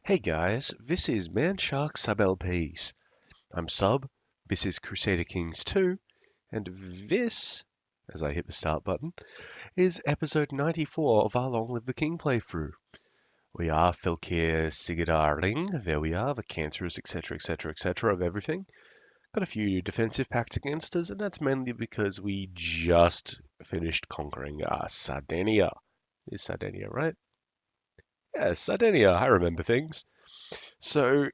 Hey guys, this is Manshark Sub LPs. I'm Sub, this is Crusader Kings II, and this, as I hit the start button, is episode 94 of our Long Live the King playthrough. We are Felkir Sigidarling, there we are, the cancerous etc of everything. Got a few defensive pacts against us, and that's mainly because we just finished conquering Sardinia. Is Sardinia right? Yeah, Sardinia, I remember things. So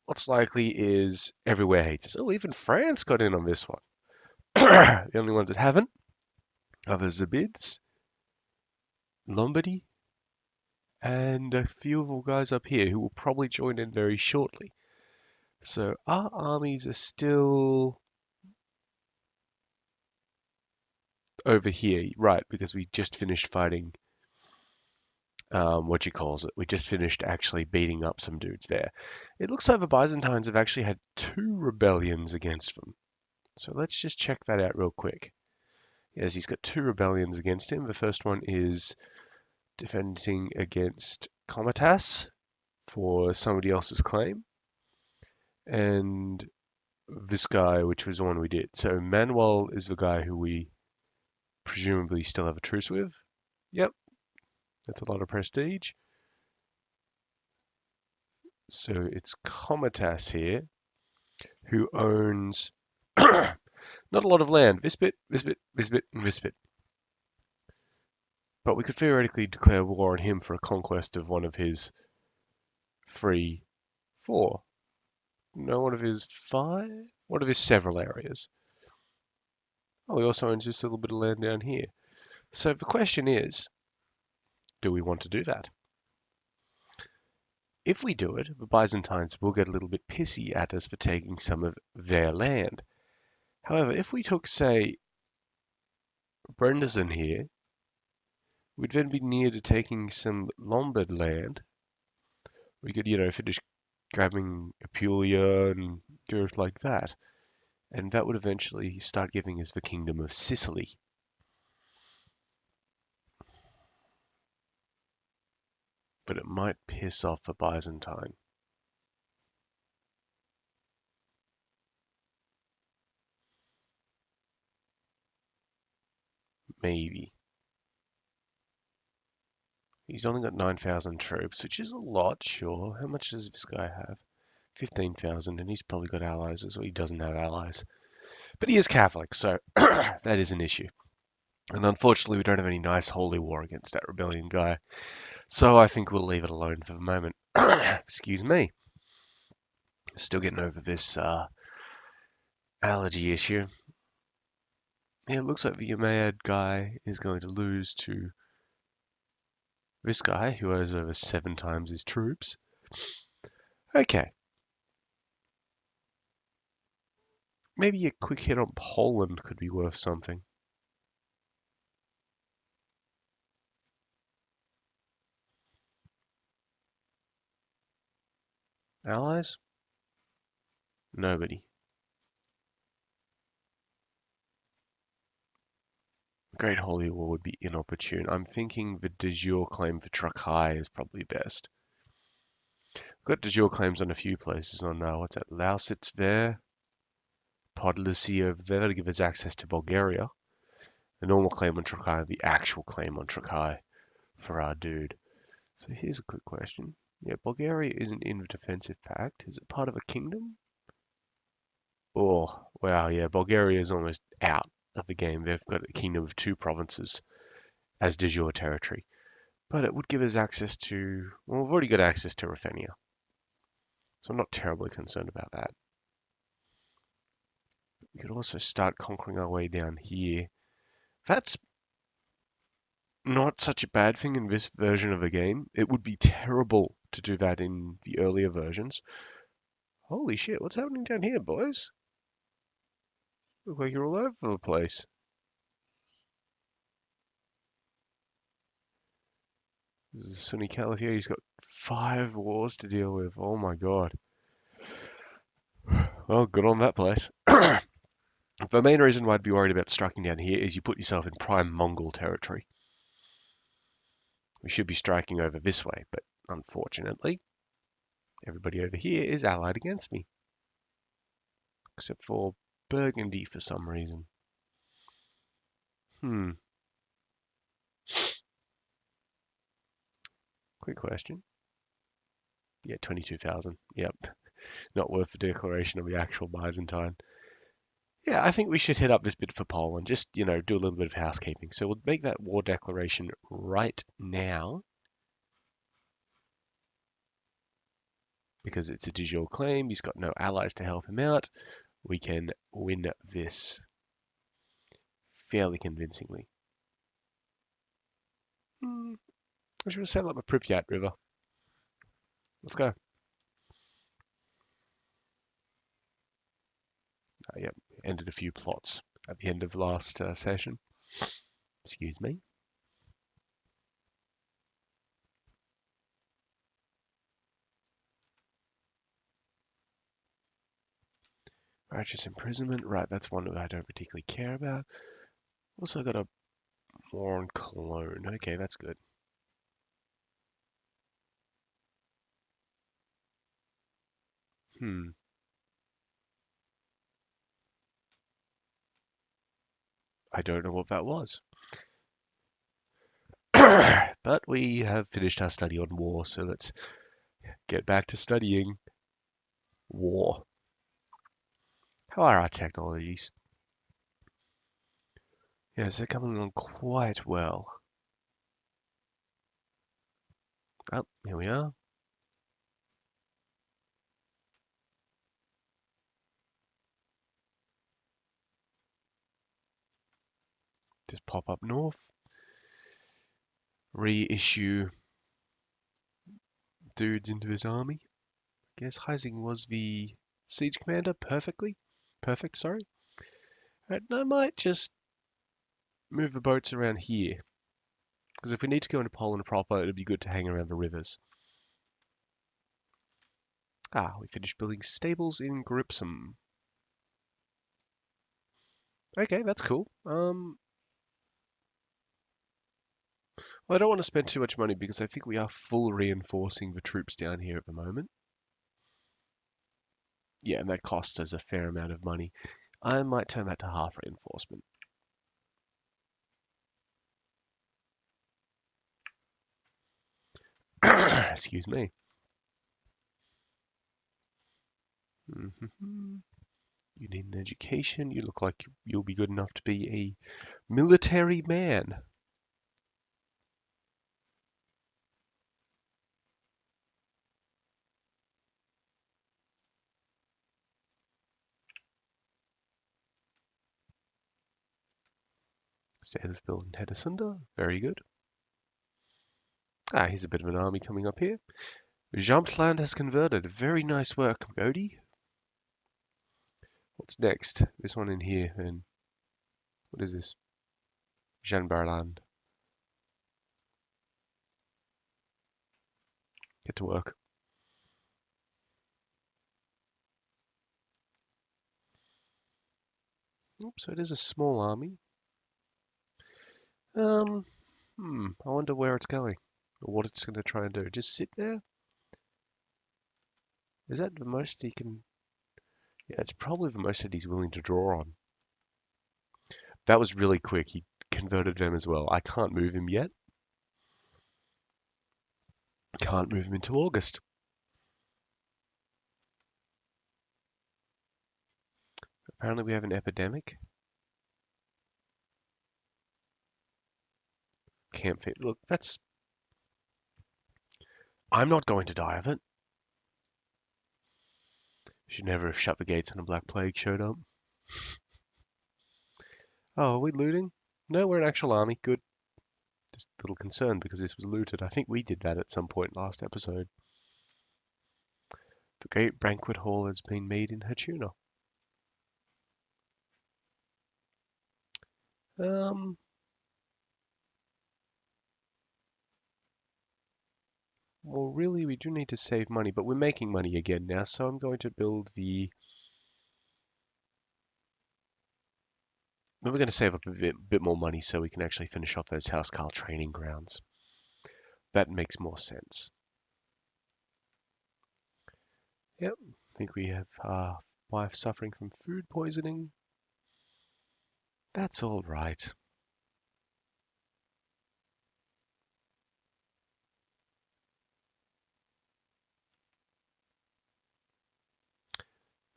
what's likely is everywhere hates us. Oh, even France got in on this one. The only ones that haven't are the Zabids, Lombardy, and a few of the guys up here who will probably join in very shortly. So our armies are still over here, right? Because we just finished fighting. What you calls it? We just finished actually beating up some dudes there. It looks like the Byzantines have actually had two rebellions against them. So let's just check that out real quick. Yes, he's got two rebellions against him. The first one is defending against Comitas for somebody else's claim, and this guy, which was the one we did. So Manuel is the guy who we presumably still have a truce with. Yep, that's a lot of prestige. So it's Comitas here who owns not a lot of land. This bit, this bit, this bit, and this bit. But we could theoretically declare war on him for a conquest of one of his three, four. No, one of his five? One of his several areas. Oh, he also owns this little bit of land down here. So the question is, do we want to do that? If we do it, the Byzantines will get a little bit pissy at us for taking some of their land. However, if we took, say, Brendesen here, we'd then be near to taking some Lombard land. We could, finish grabbing Apulia and girth like that. And that would eventually start giving us the Kingdom of Sicily. But it might piss off the Byzantine. Maybe. He's only got 9,000 troops, which is a lot, sure. How much does this guy have? 15,000, and he's probably got allies as well. He doesn't have allies. But he is Catholic, so that is an issue. And unfortunately, we don't have any nice holy war against that rebellion guy. So I think we'll leave it alone for the moment. Excuse me. Still getting over this allergy issue. Yeah, it looks like the Umayyad guy is going to lose to this guy, who has over 7 times his troops. Okay. Maybe a quick hit on Poland could be worth something. Allies? Nobody. Great Holy War would be inopportune. I'm thinking the de jure claim for Trakai is probably best. We've got de jure claims on a few places on, what's that, Lausitz there, Podlasie over there to give us access to Bulgaria. The normal claim on Trakai, the actual claim on Trakai for our dude. So here's a quick question. Yeah, Bulgaria isn't in the defensive pact. Is it part of a kingdom? Oh, wow, yeah, Bulgaria is almost out of the game. They've got a kingdom of 2 provinces as de jure territory. But it would give us access to, well, we've already got access to Ruthenia. So I'm not terribly concerned about that. We could also start conquering our way down here. That's not such a bad thing in this version of the game. It would be terrible to do that in the earlier versions. Holy shit, what's happening down here, boys? Look like you're all over the place. This is Sunni Caliph here. He's got 5 wars to deal with. Oh my god. Well, good on that place. The main reason why I'd be worried about striking down here is you put yourself in prime Mongol territory. We should be striking over this way, but unfortunately, Everybody over here is allied against me, except for Burgundy for some reason. Quick question. Yeah, 22,000. Yep. Not worth the declaration of the actual Byzantine. Yeah, I think we should hit up this bit for Poland. Just, do a little bit of housekeeping. So we'll make that war declaration right now because it's a de jure claim. He's got no allies to help him out. We can win this fairly convincingly. I should sail up the Pripyat River. Let's go. Yep, ended a few plots at the end of last session. Excuse me. Righteous imprisonment. Right, that's one that I don't particularly care about. Also got a war on Cologne. Okay, that's good. I don't know what that was. But we have finished our study on war, so let's get back to studying war. How are our technologies? Yes, they're coming along quite well. Oh, here we are. Just pop up north. Reissue dudes into his army. I guess Heising was the siege commander Perfect, sorry. Right, I might just move the boats around here. Because if we need to go into Poland proper, it'd be good to hang around the rivers. We finished building stables in Gripsum. Okay, that's cool. Well, I don't want to spend too much money because I think we are full reinforcing the troops down here at the moment. Yeah, and that costs us a fair amount of money. I might turn that to half reinforcement. Excuse me. You need an education. You look like you'll be good enough to be a military man. Status build in Hedesunda. Very good. Here's a bit of an army coming up here. Jumpland has converted. Very nice work, Godi. What's next? This one in here, and what is this? Janbarland. Get to work. Oops, so it is a small army. I wonder where it's going, or what it's going to try and do. Just sit there? Is that the most he can? Yeah, it's probably the most that he's willing to draw on. That was really quick. He converted them as well. I can't move him yet. Can't move him into August. Apparently we have an epidemic. Can't fit. Look, that's... I'm not going to die of it. Should never have shut the gates when a Black Plague showed up. Oh, are we looting? No, we're an actual army. Good. Just a little concerned because this was looted. I think we did that at some point last episode. The great banquet hall has been made in Hatuna. Well, really, we do need to save money, but we're making money again now, so I'm going to build the... We're going to save up a bit more money so we can actually finish off those housecarl training grounds. That makes more sense. Yep, I think we have our wife suffering from food poisoning. That's all right.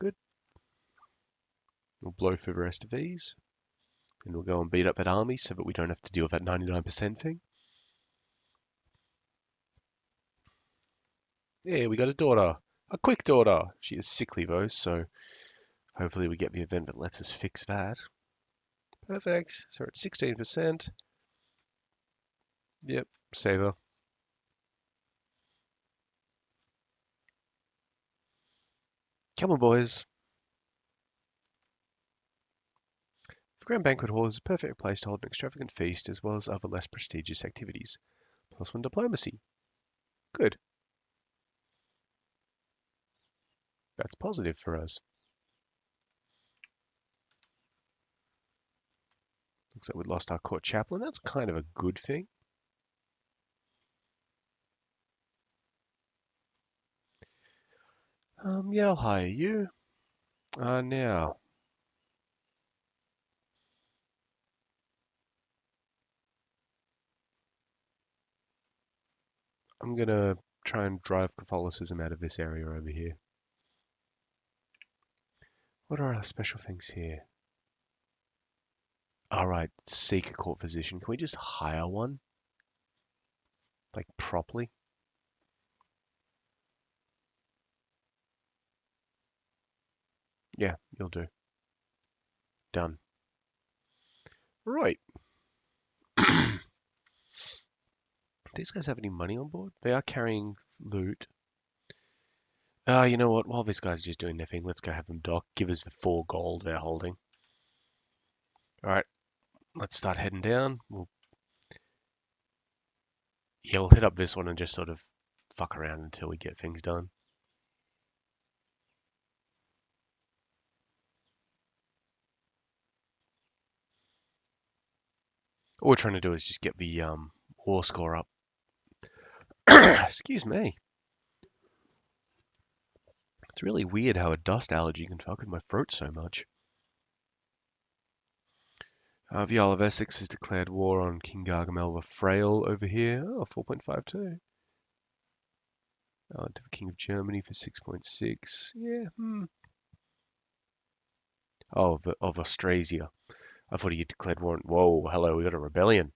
Good. We'll blow through the rest of these, and we'll go and beat up that army so that we don't have to deal with that 99% thing. Yeah, we got a daughter. A quick daughter. She is sickly though, so hopefully we get the event that lets us fix that. Perfect. So we're at 16%. Yep, save her. Come on, boys. The Grand Banquet Hall is a perfect place to hold an extravagant feast as well as other less prestigious activities. +1 diplomacy. Good. That's positive for us. Looks like we lost our court chaplain. That's kind of a good thing. Yeah, I'll hire you. Now, I'm gonna try and drive Catholicism out of this area over here. What are our special things here? Alright, seek a court physician. Can we just hire one? Like, properly? Yeah, you'll do. Done. Right. These guys have any money on board? They are carrying loot. You know what? While these guys are just doing their thing, let's go have them dock. Give us the 4 gold they're holding. Alright, let's start heading down. We'll hit up this one and just sort of fuck around until we get things done. All we're trying to do is just get the war score up. Excuse me. It's really weird how a dust allergy can fuck with my throat so much. The Jarl of Essex has declared war on King Gargamel the Frail over here. Oh, 4.52. To the King of Germany for 6.6. Yeah, Oh, of Austrasia. I thought he declared war on... Whoa, hello, we got a rebellion.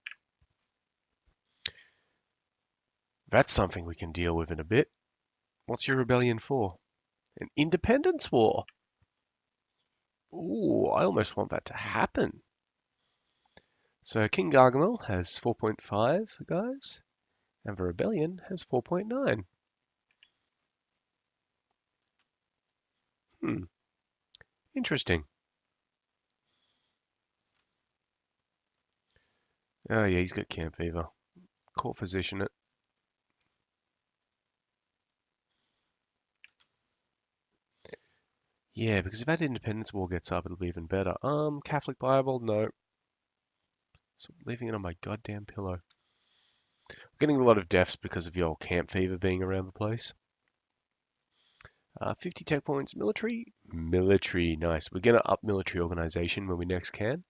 That's something we can deal with in a bit. What's your rebellion for? An independence war? Ooh, I almost want that to happen. So King Gargamel has 4.5 guys, and the rebellion has 4.9. Hmm, interesting. Oh yeah, he's got camp fever. Court physician it. Yeah, because if that independence war gets up, it'll be even better. Catholic Bible, no. So leaving it on my goddamn pillow. Getting a lot of deaths because of your camp fever being around the place. 50 tech points. Military? Military, nice. We're going to up military organization when we next can,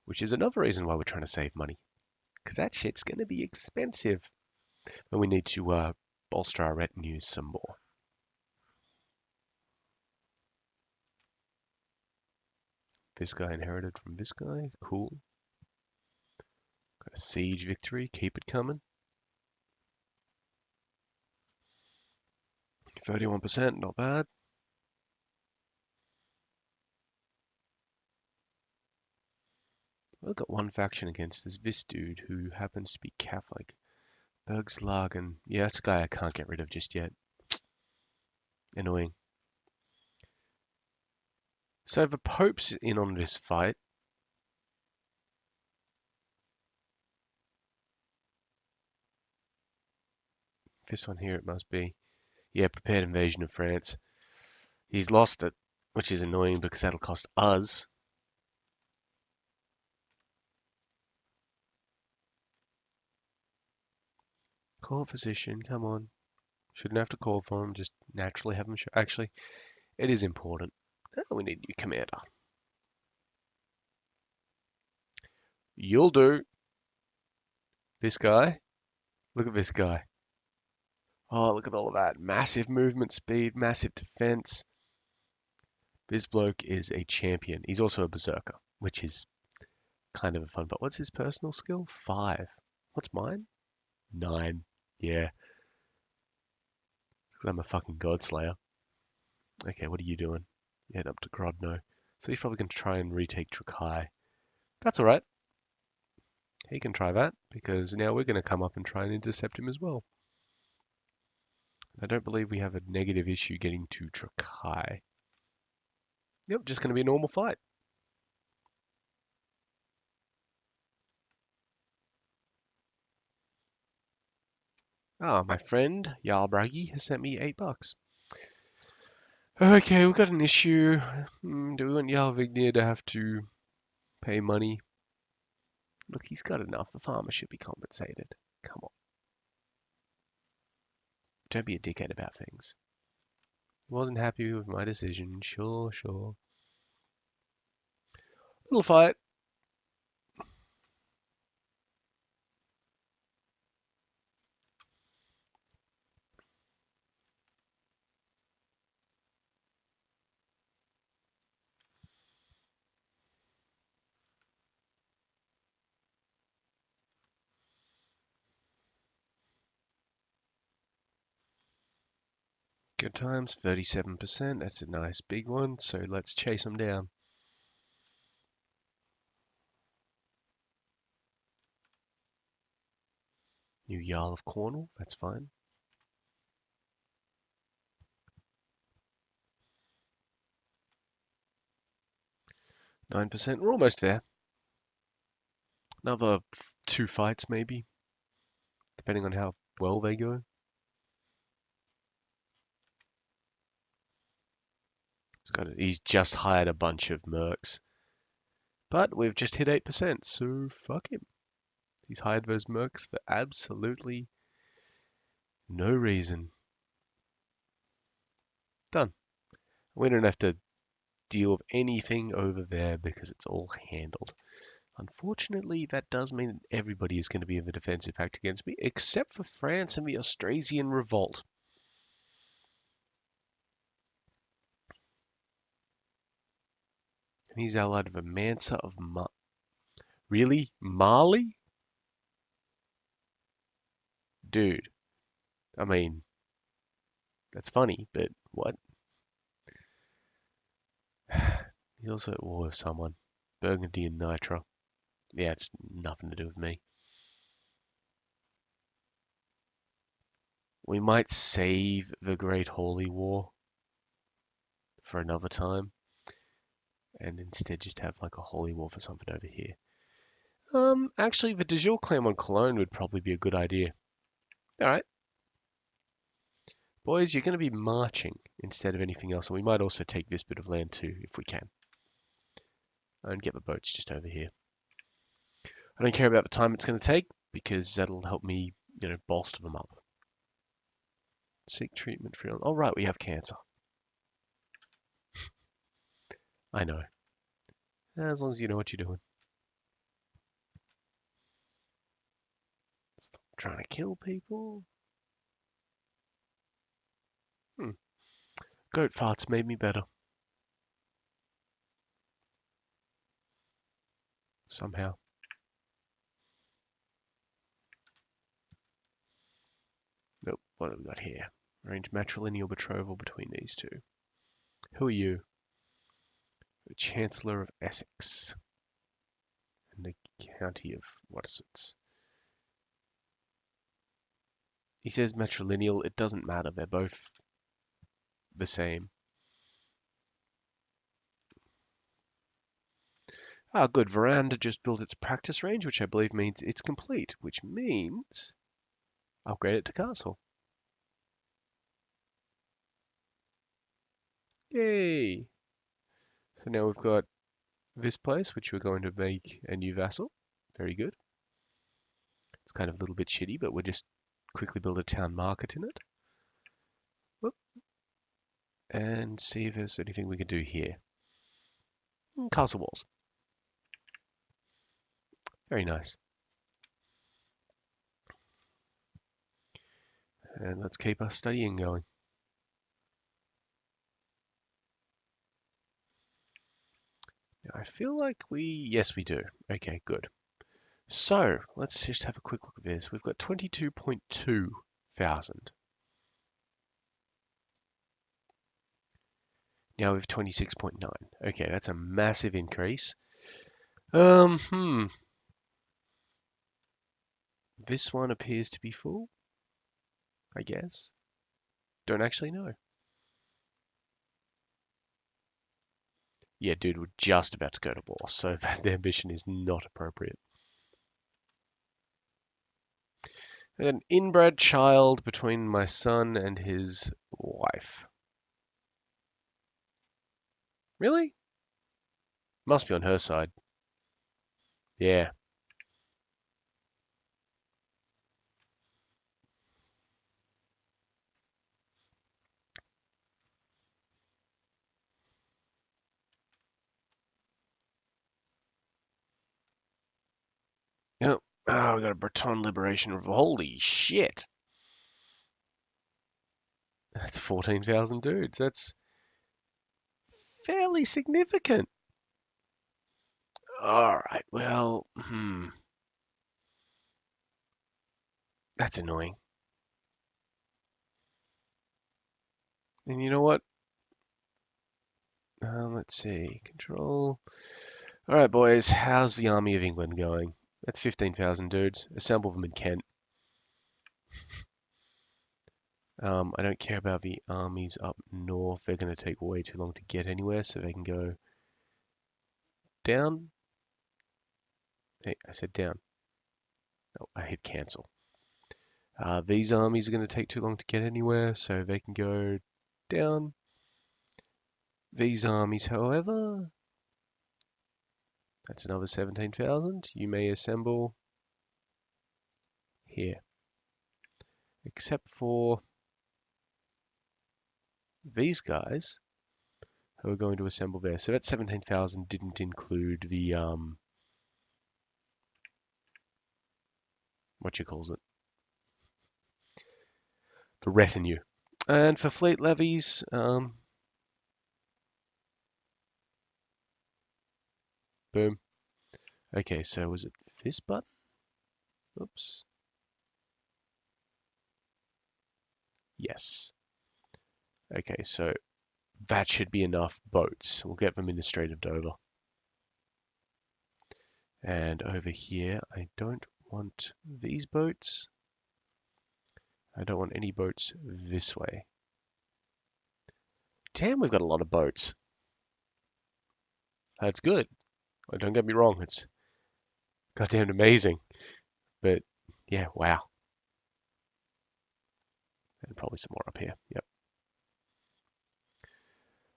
which is another reason why we're trying to save money. Because that shit's going to be expensive. And we need to bolster our retinues some more. This guy inherited from this guy. Cool. Got a siege victory. Keep it coming. 31%, not bad. I've got one faction against this dude who happens to be Catholic. Bergslagen. Yeah, that's a guy I can't get rid of just yet. Annoying. So the Pope's in on this fight. This one here it must be. Yeah, prepared invasion of France. He's lost it, which is annoying because that'll cost us. Court physician, come on. Shouldn't have to call for them, just naturally have them show. Actually, it is important. Oh, we need a new commander. You'll do. This guy. Look at this guy. Oh, look at all of that. Massive movement speed, massive defense. This bloke is a champion. He's also a berserker, which is kind of a fun. But what's his personal skill? 5. What's mine? 9. Yeah, because I'm a fucking god slayer. Okay, what are you doing? You head up to Grodno. So he's probably going to try and retake Trakai. That's alright. He can try that, because now we're going to come up and try and intercept him as well. I don't believe we have a negative issue getting to Trakai. Yep, just going to be a normal fight. Ah, my friend Jarl Bragi has sent me $8. Okay, we've got an issue. Do we want Jarl Vignir to have to pay money? Look, he's got enough. The farmer should be compensated. Come on. Don't be a dickhead about things. Wasn't happy with my decision. Sure, sure. Little fight. Good times, 37%. That's a nice big one. So let's chase them down. New Jarl of Cornwall. That's fine. %. We're almost there. Another 2 fights, maybe, depending on how well they go. He's just hired a bunch of mercs. But we've just hit 8%, so fuck him. He's hired those mercs for absolutely no reason. Done. We don't have to deal with anything over there because it's all handled. Unfortunately, that does mean that everybody is going to be in the defensive pact against me, except for France and the Austrasian Revolt. And he's allied with a Mansa of Really? Mali? Dude. I mean, that's funny, but what? He's also at war with someone. Burgundy and Nitra. Yeah, it's nothing to do with me. We might save the Great Holy War for another time, and instead just have like a holy war for something over here. Actually, the de jure claim on Cologne would probably be a good idea. Alright. Boys, you're going to be marching instead of anything else, and we might also take this bit of land too, if we can. And get the boats just over here. I don't care about the time it's going to take, because that'll help me, bolster them up. Seek treatment for... Oh, right, we have cancer. I know. As long as you know what you're doing. Stop trying to kill people. Goat farts made me better. Somehow. Nope, what have we got here? Arrange matrilineal betrothal between these two. Who are you? The Chancellor of Essex. And the County of... what is it? He says matrilineal. It doesn't matter. They're both the same. Ah, good. Veranda just built its practice range, which I believe means it's complete, which means upgrade it to castle. Yay! So now we've got this place, which we're going to make a new vassal. Very good. It's kind of a little bit shitty, but we'll just quickly build a town market in it. and see if there's anything we can do here. Castle walls. Very nice. And let's keep our studying going. I feel like yes, we do. Okay, good. So let's just have a quick look at this. We've got 22.2 thousand. Now we have 26.9. Okay, that's a massive increase. This one appears to be full, I guess. Don't actually know. Yeah, dude, we're just about to go to war, so the ambition is not appropriate. An inbred child between my son and his wife. Really? Must be on her side. Yeah. Yep. Oh, we got a Breton Liberation Revolt. Holy shit. That's 14,000 dudes. That's fairly significant. Alright, well, that's annoying. And you know what? Let's see. Control. Alright, boys. How's the Army of England going? That's 15,000 dudes. Assemble them in Kent. I don't care about the armies up north. They're going to take way too long to get anywhere, so they can go down. Hey, I said down. Oh, I hit cancel. These armies are going to take too long to get anywhere, so they can go down. These armies, however, that's another 17,000. You may assemble here, except for these guys who are going to assemble there. So that 17,000 didn't include the what you calls it, the retinue. And for fleet levies, boom. Okay, so was it this button? Oops. Yes. Okay, so that should be enough boats. We'll get them in the Strait of Dover. And over here, I don't want these boats. I don't want any boats this way. Damn, we've got a lot of boats. That's good. Don't get me wrong, it's goddamn amazing. But yeah, wow. And probably some more up here. Yep.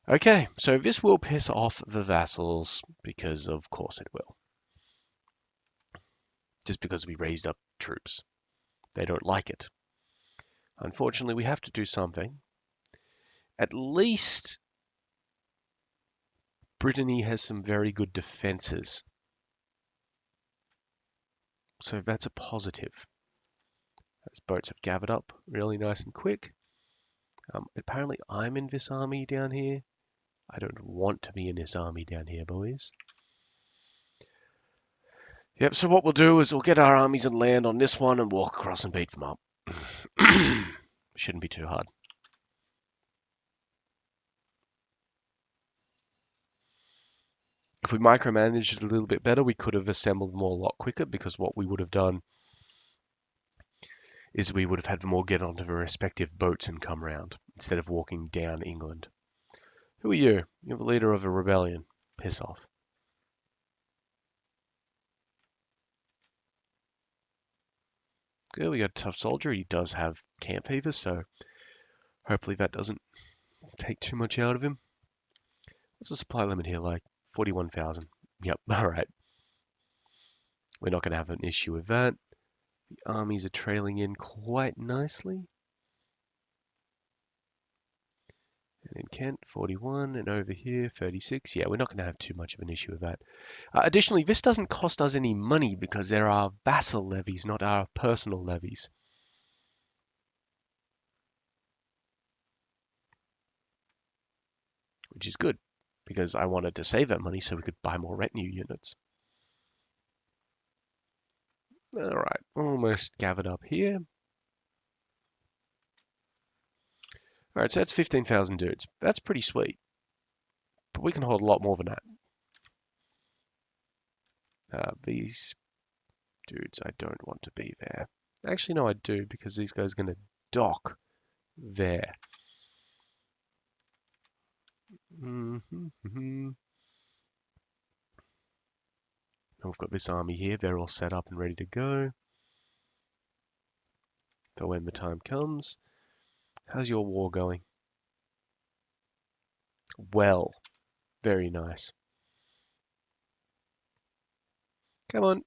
Okay, so this will piss off the vassals because of course it will. Just because we raised up troops. They don't like it. Unfortunately, we have to do something. At least Brittany has some very good defenses. So that's a positive. Those boats have gathered up really nice and quick. Apparently I'm in this army down here. I don't want to be in this army down here, boys. Yep, so what we'll do is we'll get our armies and land on this one and walk across and beat them up. Shouldn't be too hard. If we micromanaged it a little bit better, we could have assembled them all a lot quicker, because what we would have done is we would have had them all get onto their respective boats and come round, instead of walking down England. Who are you? You're the leader of a rebellion. Piss off. Good, we got a tough soldier. He does have camp fever, so hopefully that doesn't take too much out of him. What's the supply limit here like? 41,000. Yep, alright. We're not going to have an issue with that. The armies are trailing in quite nicely. And In Kent, 41, and over here, 36. Yeah, we're not going to have too much of an issue with that. Additionally, this doesn't cost us any money because there are vassal levies, not our personal levies. Which is good, because I wanted to save that money so we could buy more retinue units. Alright, almost gathered up here. Alright, so that's 15,000 dudes. That's pretty sweet. But we can hold a lot more than that. These dudes, I don't want to be there. Actually, no, I do, because these guys are going to dock there. We've got this army here. They're all set up and ready to go. So when the time comes. How's your war going? Well, very nice. Come on.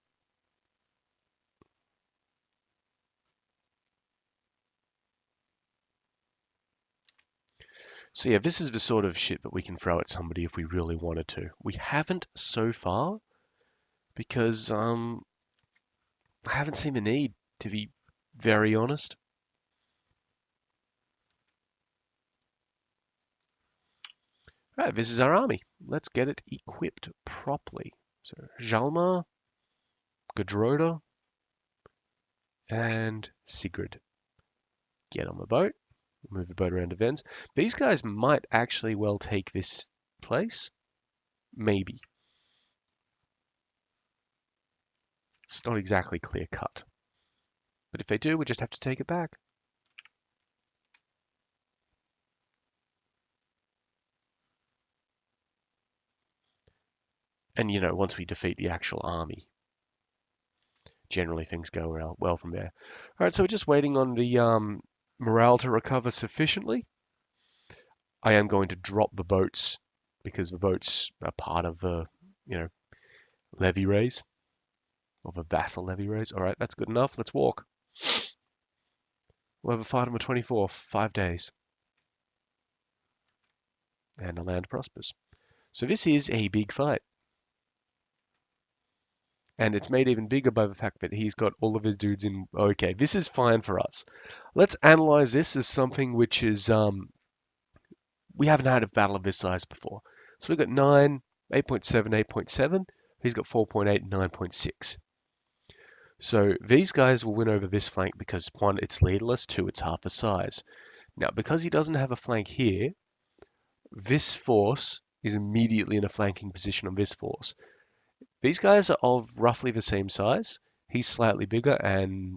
So yeah, this is the sort of shit that we can throw at somebody if we really wanted to. We haven't so far because I haven't seen the need, to be very honest. Right, this is our army. Let's get it equipped properly. So Hjalmar, Gudrota, and Sigrid. Get on the boat. Move the boat around events. These guys might actually well take this place. Maybe. It's not exactly clear cut. But if they do, we just have to take it back. And, you know, once we defeat the actual army, generally things go well from there. All right, so we're just waiting on the morale to recover sufficiently. I am going to drop the boats because the boats are part of the, you know, levy raise, of a vassal levy raise. All right, that's good enough. Let's walk. We'll have a fight on the 24th, 5 days. And the land prospers. So this is a big fight. And it's made even bigger by the fact that he's got all of his dudes in. Okay, this is fine for us. Let's analyze this as something which is, we haven't had a battle of this size before. So we've got 9, 8.7, 8.7. He's got 4.8, 9.6. So these guys will win over this flank because 1, it's leaderless, 2, it's half the size. Now, because he doesn't have a flank here, this force is immediately in a flanking position on this force. These guys are of roughly the same size. He's slightly bigger,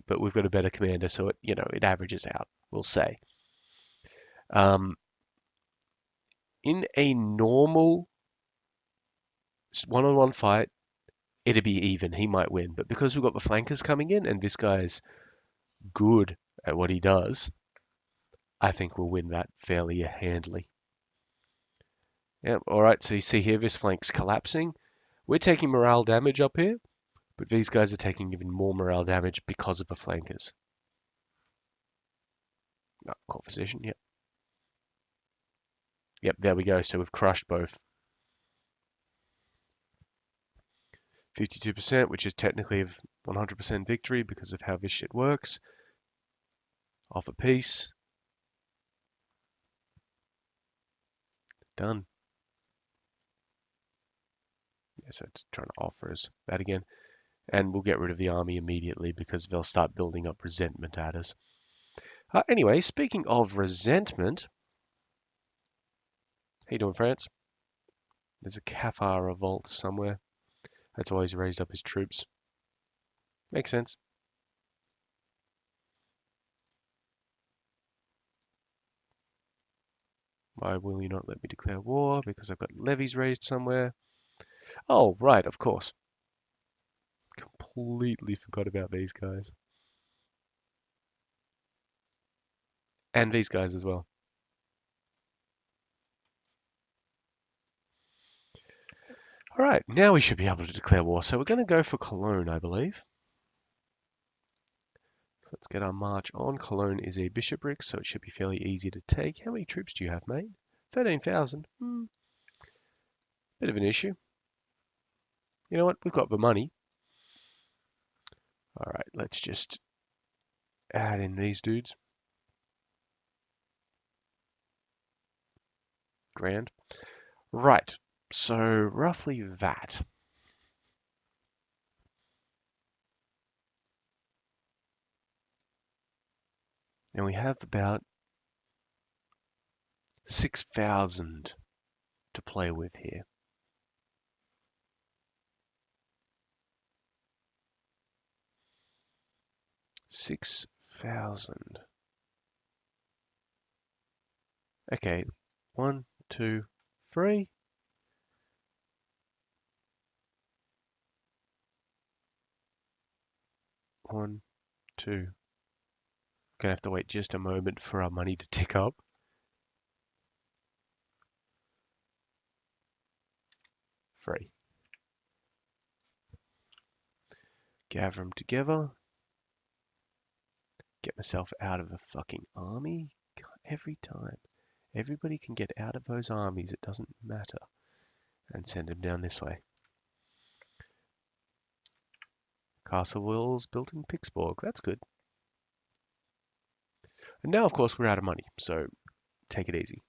but we've got a better commander, so it averages out, we'll say. In a normal one-on-one fight, it'd be even. He might win, but because we've got the flankers coming in, and this guy's good at what he does, I think we'll win that fairly handily. Yep. All right. So you see here, this flank's collapsing. We're taking morale damage up here, but these guys are taking even more morale damage because of the flankers. Call position, yep. Yep, there we go. So we've crushed both. 52%, which is technically a 100% victory because of how this shit works. Offer peace. Done. Yeah, so it's trying to offer us that again. And we'll get rid of the army immediately because they'll start building up resentment at us. Anyway, speaking of resentment, how you doing, France? There's a Cathar revolt somewhere. That's why he's raised up his troops. Makes sense. Why will you not let me declare war? Because I've got levies raised somewhere. Oh, right, of course. Completely forgot about these guys. And these guys as well. All right, now we should be able to declare war. So we're going to go for Cologne, I believe. Let's get our march on. Cologne is a bishopric, so it should be fairly easy to take. How many troops do you have, mate? 13,000. Bit of an issue. You know what? We've got the money. All right, let's just add in these dudes. Grand. Right, so roughly that. And we have about 6,000 to play with here. 6,000. Okay, 1, 2, 3. 1, 2. Gonna have to wait just a moment for our money to tick up. 3. Gather them together. Get myself out of a fucking army. God, every time. Everybody can get out of those armies, it doesn't matter. And send them down this way. Castle walls built in Pixborg. That's good. And now, of course, we're out of money, so take it easy.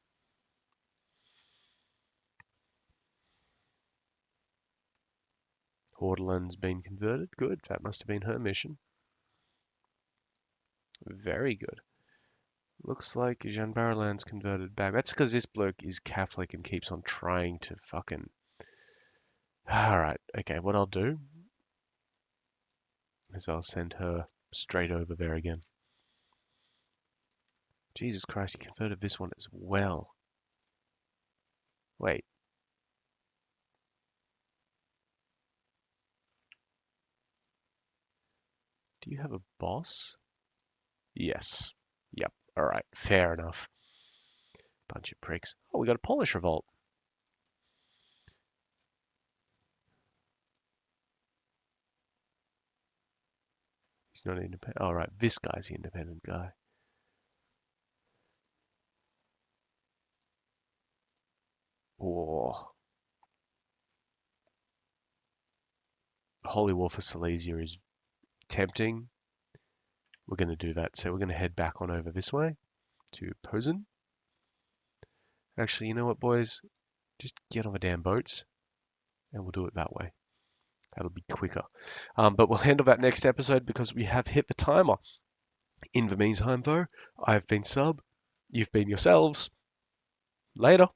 Hordeland's been converted. Good. That must have been her mission. Very good. Looks like Jean Barrowland's converted back. That's because this bloke is Catholic and keeps on trying to fucking... Alright, okay, what I'll do is I'll send her straight over there again. Jesus Christ, he converted this one as well. Wait. Do you have a boss? Yes. Yep. Alright, fair enough. Bunch of pricks. Oh, we got a Polish revolt. He's not independent. Oh, right. This guy's the independent guy. Oh. Holy War for Silesia is tempting. We're going to do that. So we're going to head back on over this way to Posen. Actually, you know what, boys? Just get on the damn boats and we'll do it that way. That'll be quicker. But we'll handle that next episode because we have hit the timer. In the meantime, though, I've been Sub. You've been yourselves. Later.